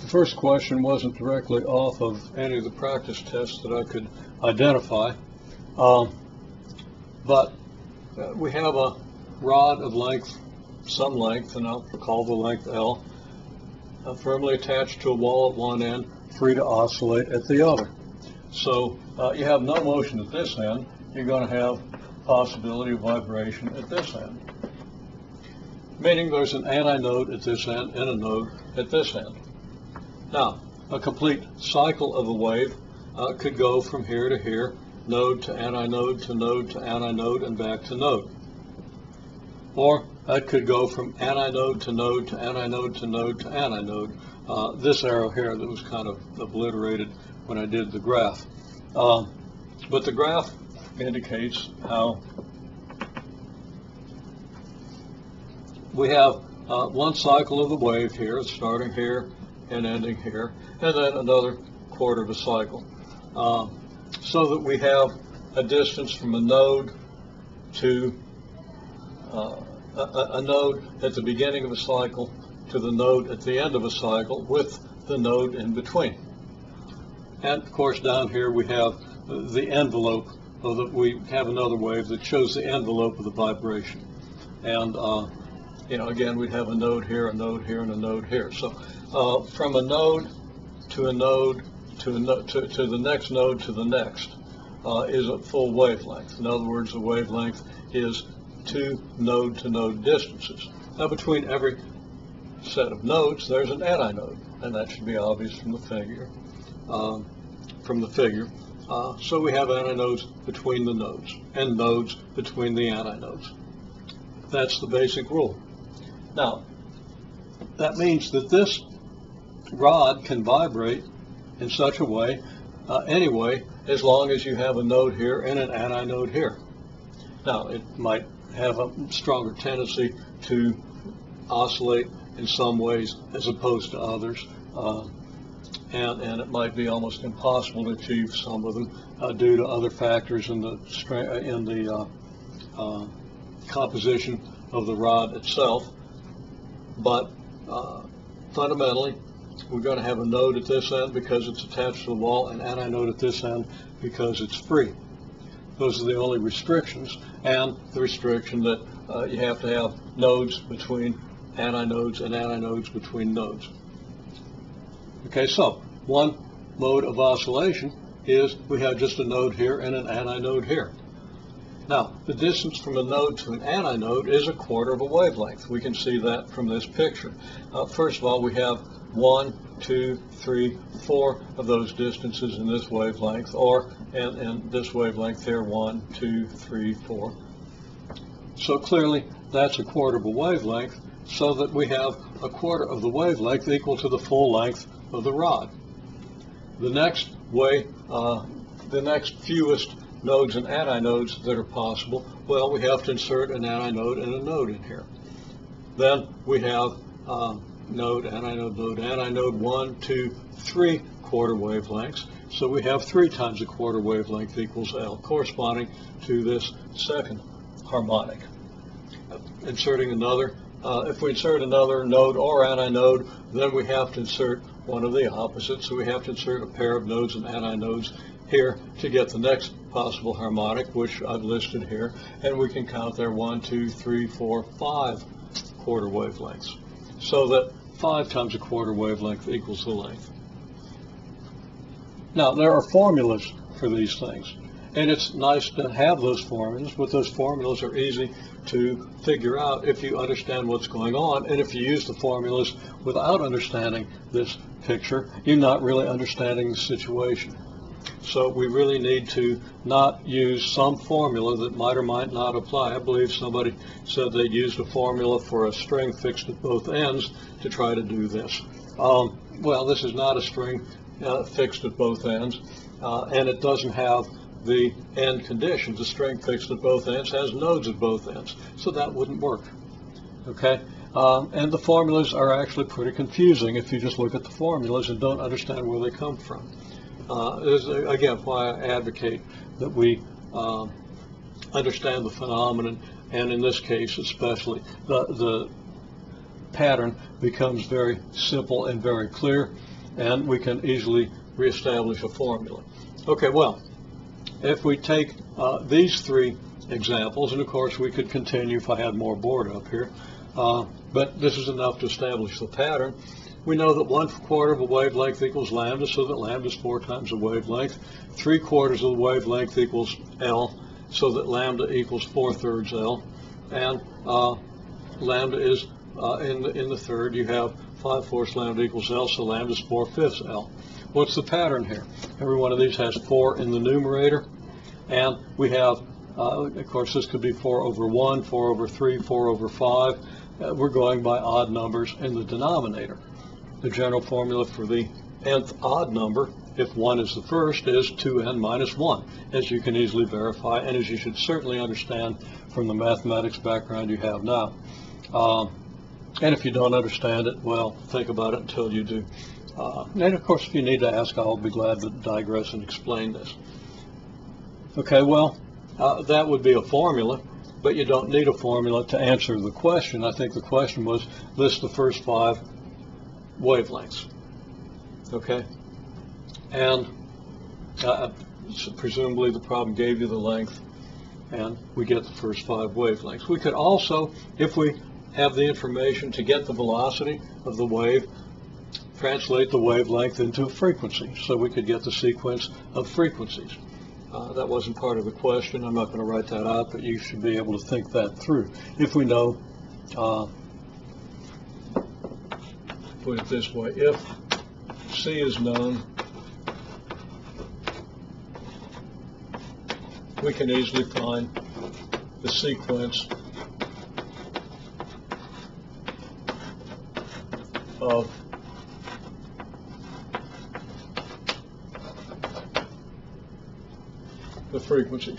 The first question wasn't directly off of any of the practice tests that I could identify, but we have a rod of length, some length, and I'll call the length L, firmly attached to a wall at one end, free to oscillate at the other. So you have no motion at this end, you're going to have possibility of vibration at this end, meaning there's an antinode at this end and a node at this end. Now, a complete cycle of a wave could go from here to here, node to antinode to node to antinode and back to node. Or that could go from antinode to node to antinode to node to antinode. This arrow here that was kind of obliterated when I did the graph. But the graph indicates how we have one cycle of the wave here, starting here and ending here, and then another quarter of a cycle. So that we have a distance from a node to a node at the beginning of a cycle to the node at the end of a cycle with the node in between. And of course down here we have the envelope, so that we have another wave that shows the envelope of the vibration. And again, we'd have a node here, a node here, and a node here. So from a node to a node to the next node to the next is a full wavelength. In other words, the wavelength is 2 node-to-node distances. Now, between every set of nodes, there's an antinode, and that should be obvious from the figure. So we have antinodes between the nodes, and nodes between the antinodes. That's the basic rule. Now, that means that this rod can vibrate in such a way, anyway, as long as you have a node here and an antinode here. Now, it might have a stronger tendency to oscillate in some ways as opposed to others, and it might be almost impossible to achieve some of them due to other factors in the composition of the rod itself. But fundamentally, we're going to have a node at this end because it's attached to the wall, and antinode at this end because it's free. Those are the only restrictions, and the restriction that you have to have nodes between antinodes and antinodes between nodes. Okay, so one mode of oscillation is we have just a node here and an antinode here. Now, the distance from a node to an antinode is a quarter of a wavelength. We can see that from this picture. First of all, we have 1, 2, 3, 4 of those distances in this wavelength, or in this wavelength here, 1, 2, 3, 4. So clearly, that's a quarter of a wavelength, so that we have a quarter of the wavelength equal to the full length of the rod. The next way, the next fewest nodes and antinodes that are possible, well, we have to insert an antinode and a node in here. Then we have node, antinode, node, antinode, 1, 2, 3 quarter wavelengths. So we have 3 times a quarter wavelength equals L, corresponding to this second harmonic. Inserting another, if we insert another node or antinode, then we have to insert one of the opposites. So we have to insert a pair of nodes and antinodes here to get the next possible harmonic, which I've listed here, and we can count there 1, 2, 3, 4, 5 quarter wavelengths, so that 5 times a quarter wavelength equals the length. Now, there are formulas for these things, and it's nice to have those formulas, but those formulas are easy to figure out if you understand what's going on, and if you use the formulas without understanding this picture, you're not really understanding the situation. So we really need to not use some formula that might or might not apply. I believe somebody said they'd used a formula for a string fixed at both ends to try to do this. Well, this is not a string fixed at both ends, and it doesn't have the end conditions. A string fixed at both ends has nodes at both ends, so that wouldn't work. Okay? And the formulas are actually pretty confusing if you just look at the formulas and don't understand where they come from. This is, again, why I advocate that we understand the phenomenon, and in this case especially, the pattern becomes very simple and very clear, and we can easily reestablish a formula. Okay, well, if we take these three examples, and of course we could continue if I had more board up here, but this is enough to establish the pattern. We know that 1/4 of a wavelength equals lambda, so that lambda is 4 times the wavelength. 3/4 of the wavelength equals L, so that lambda equals 4/3 L. And lambda is in the third, you have 5/4 lambda equals L, so lambda is 4/5 L. What's the pattern here? Every one of these has 4 in the numerator, and we have, of course, this could be 4/1, 4/3, 4/5. We're going by odd numbers in the denominator. The general formula for the nth odd number, if 1 is the first, is 2n minus 1, as you can easily verify, and as you should certainly understand from the mathematics background you have now. And if you don't understand it, well, think about it until you do. And of course, if you need to ask, I'll be glad to digress and explain this. Okay, well, that would be a formula, but you don't need a formula to answer the question. I think the question was, list the first 5 wavelengths. Okay, and presumably the problem gave you the length, and we get the first 5 wavelengths. We could also, if we have the information to get the velocity of the wave, translate the wavelength into frequency, so we could get the sequence of frequencies. That wasn't part of the question. I'm not going to write that out, but you should be able to think that through. If we know, put it this way, if C is known, we can easily find the sequence of the frequencies.